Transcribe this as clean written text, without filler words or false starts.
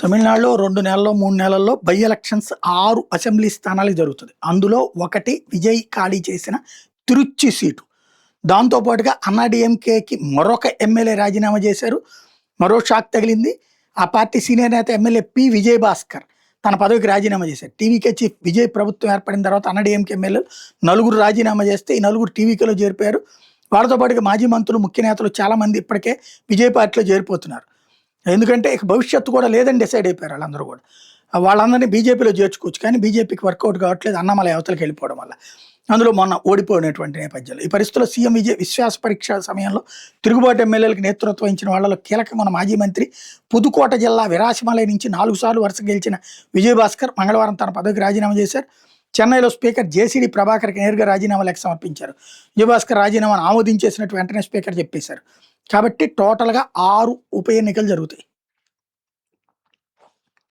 తమిళనాడులో 2 నెలల్లో, 3 నెలల్లో బై ఎలక్షన్స్ 6 అసెంబ్లీ స్థానాలకు జరుగుతుంది. అందులో ఒకటి విజయ్ ఖాళీ చేసిన తిరుచి సీటు. దాంతో పాటుగా అన్నాడీఎంకేకి మరొక ఎమ్మెల్యే రాజీనామా చేశారు. మరో షాక్ తగిలింది. ఆ పార్టీ సీనియర్ నేత ఎమ్మెల్యే పి. విజయభాస్కర్ తన పదవికి రాజీనామా చేశారు. టీవీకే చీఫ్ విజయ్ ప్రభుత్వం ఏర్పడిన తర్వాత అన్నాడీఎంకే ఎమ్మెల్యేలు 4 రాజీనామా చేస్తే ఈ 4 టీవీకేలో చేరిపోయారు. వాళ్ళతో పాటుగా మాజీ మంత్రులు, ముఖ్య నేతలు చాలామంది ఇప్పటికే విజయ్ పార్టీలో చేరిపోతున్నారు. ఎందుకంటే ఇక భవిష్యత్తు కూడా లేదని డిసైడ్ అయిపోయారు వాళ్ళందరూ కూడా. వాళ్ళందరినీ బీజేపీలో చేర్చుకోవచ్చు, కానీ బీజేపీకి వర్కౌట్ కావట్లేదు అన్నమలై అవతలకి వెళ్ళిపోవడం వల్ల. అందులో మొన్న ఓడిపోయినటువంటి నేపథ్యంలో ఈ పరిస్థితుల్లో సీఎం విజయ్ విశ్వాస పరీక్ష సమయంలో తిరుగుబాటు ఎమ్మెల్యేలకు నేతృత్వం వహించిన వాళ్ళలో కీలకంగా ఉన్న మాజీ మంత్రి, పుదుకోట జిల్లా విరాశమలై నుంచి 4 సార్లు వరుస గెలిచిన విజయభాస్కర్ మంగళవారం తన పదవికి రాజీనామా చేశారు. చెన్నైలో స్పీకర్ జేసీడీ ప్రభాకర్కి నేరుగా రాజీనామా లేఖ సమర్పించారు. విజయభాస్కర్ రాజీనామాను ఆమోదించేసినట్టు వెంటనే స్పీకర్ చెప్పేశారు. కాబట్టి టోటల్గా 6 ఉప ఎన్నికలు జరుగుతాయి.